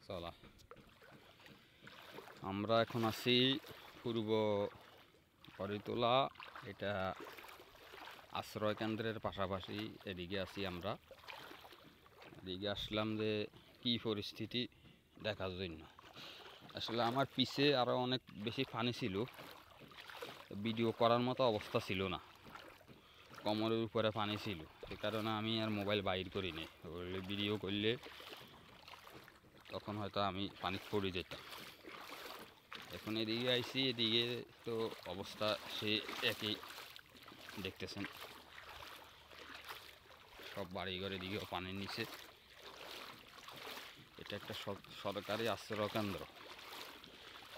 চলা আমরা এখন আছি পূর্ব করিতলা। এটা আশ্রয় কেন্দ্রের পাশাপাশি এদিকে আছি আমরা। এদিকে আসলাম যে কি পরিস্থিতি দেখার জন্য। আসলে আমার পিছে আরও অনেক বেশি পানি ছিল, ভিডিও করার মতো অবস্থা ছিল না, কোমরের উপরে পানি ছিল। সে কারণে আমি আর মোবাইল বাইর করিনি। ভিডিও করলে তখন হয়তো আমি পানি পড়ে যেতাম। এখন এদিকে আইসি, এদিকে তো অবস্থা সে একই দেখতেছেন, সব বাড়িঘর এদিকেও পানির নিচে। এটা একটা সরকারি আশ্রয় কেন্দ্র,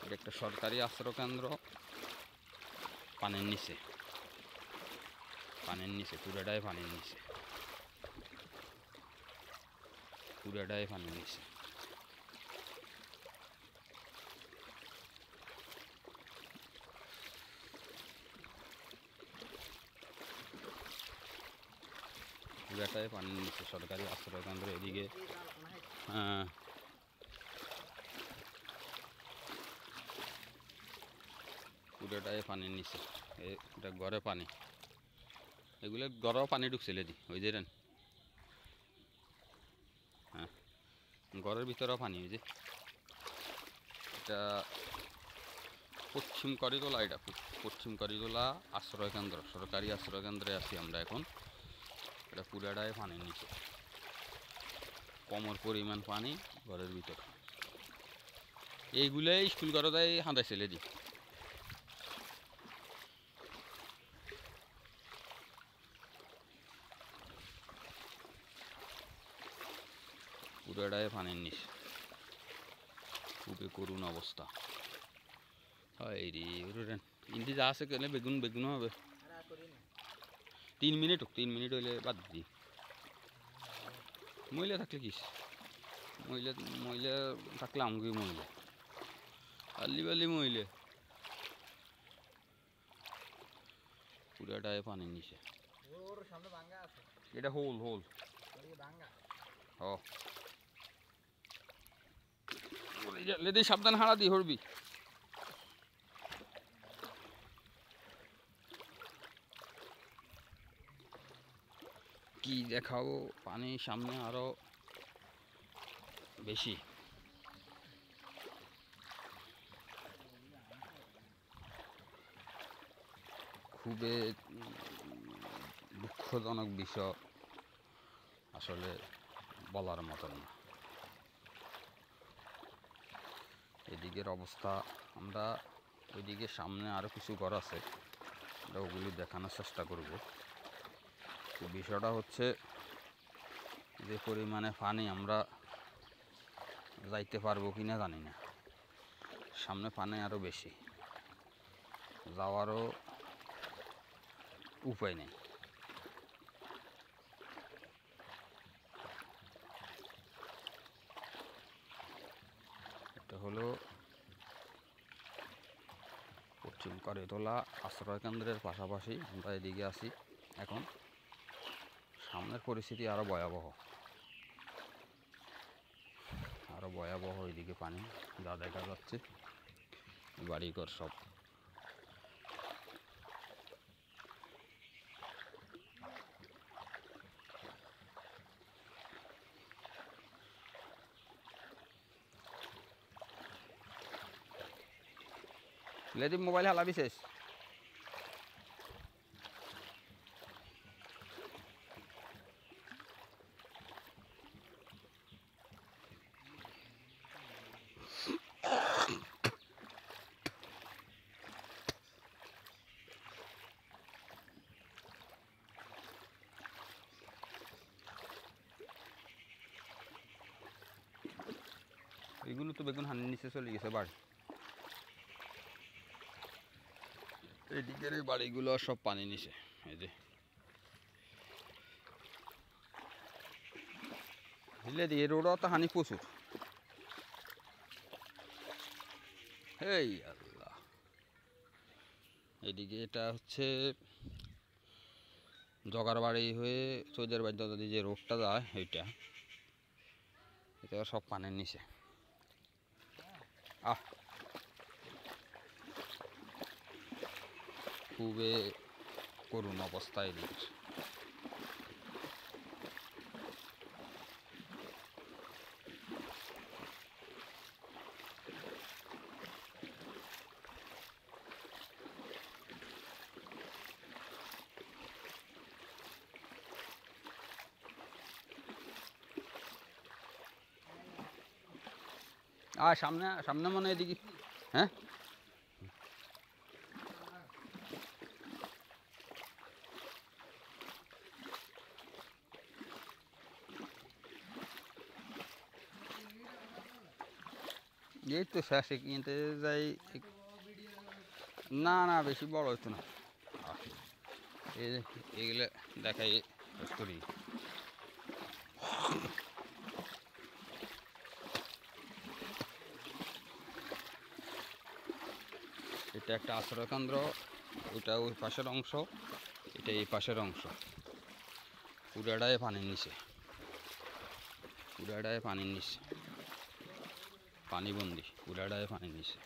এটা একটা সরকারি আশ্রয় কেন্দ্র। পানির নিচে, পানির নিচে, পুরোটাই পানির নিচে, পুরোটাই পানির নিচে। পুরোটাই পানির নিচে সরকারি আশ্রয় কেন্দ্র। এদিকে পুরোটাই পানির নিচে। এটা ঘরে পানি, এগুলো ঘরেও পানি ঢুকছিল দি, ওই যে হ্যাঁ, ঘরের ভিতরেও পানি। ওই যে এটা পশ্চিম করিতলা, এটা পশ্চিম করিতলা আশ্রয় কেন্দ্র, সরকারি আশ্রয় কেন্দ্রে আছি আমরা এখন। এটা পুরাটাই পানির নিচে, কমর পরিমাণ পানি ঘরের ভিতর। এইগুলোই স্কুল করে দেয় হাঁদাই ছেলে দি। পুরাটাই পানির নিচে, খুবই করুণ অবস্থা। হয় রে ইন্দি যা আছে কেন বেগুন বেগুন হবে। 3 মিনিট হোক, 3 মিনিট হইলে বাদ দিই। মহিলা থাকলে কিস, মহিলা মহিলা থাকলে আমগি মহিলা আল্লি বাল্লি মহিলা। পুরাটাই পানির নিচে। এটা হোল হোল ও লেদি সাবধান, হারা দি হরবি। কি দেখাবো, পানি সামনে আরো বেশি। খুবই দুঃখজনক বিষয়, আসলে বলার মতন না। এদিকের অবস্থা, আমরা ওইদিকে সামনে আরও কিছু ঘর আছে, আমরা ওগুলি দেখানোর চেষ্টা করব। বিষয়টা হচ্ছে যে পরিমাণে পানি আমরা যাইতে পারবো কি না জানি না। সামনে পানি আরও বেশি, যাওয়ারও উপায় নেই। এটা হলো পশ্চিম করিতলা আশ্রয় কেন্দ্রের পাশাপাশি আমরা এদিকে আছি এখন। সামনের পরিস্থিতি আরও ভয়াবহ, আরও ভয়াবহ। এদিকে পানি যা দেখা যাচ্ছে, বাড়িঘর সব। লেদি মোবাইল হালাবি শেষ। এগুলো তো বেগুন হানির নিচে চলে গেছে বাড়ি। এদিকের এই বাড়িগুলো সব পানি নিচে। এই যে বুঝলে দি, রোডও তো হানি প্রচুর। এই আল্লাহ, এদিকে এটা হচ্ছে জগার বাড়ি হয়ে চৌধুরীর বাড়িতে যে রোডটা যায়, এইটা এটা সব পানির নিচে। আহ খুবই করুণ অবস্থা এদিকে। সামনে সামনে মনে হয় এদিকে। হ্যাঁ এই তো শেষে কিনতে যাই। না না বেশি বড় হতো না। এগুলো দেখাই করি। এটা একটা আশ্রয়কেন্দ্র, ওইটা ওই পাশের অংশ, এটা এই পাশের অংশ। পুরাটাই পানির নিচে, পুরাটাই পানির নিচে, পানিবন্দি, পুরাটাই পানির নিচে।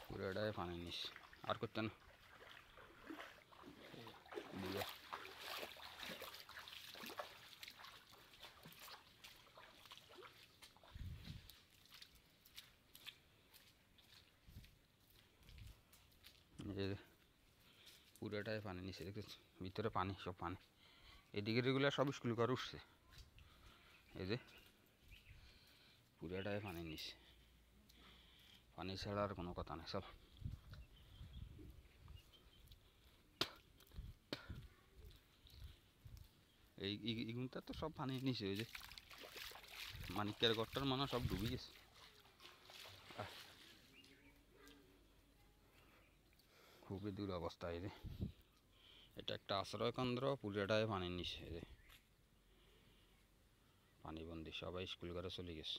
পুরাটাই পানির নিচে, আর করতে না। পুরাটাই পানি নিচে দেখেছি, ভিতরে পানি, সব পানি। এদিকে এগুলো সব স্কুল ঘর উঠছে, এই যে পুরাটাই পানি নিচে, পানি ছাড়া আর কোনো কথা নেই সব। এইগুনটা তো সব পানির নিচে, ওই যে মানিকের ঘরটার মনে সব ডুবে গেছে। খুবই দুরবস্থা। এই যে এটা একটা আশ্রয়কেন্দ্র, পুরোটাই পানির নিচে, এই যে পানিবন্দি, সবাই স্কুল ঘরে চলে গেছে।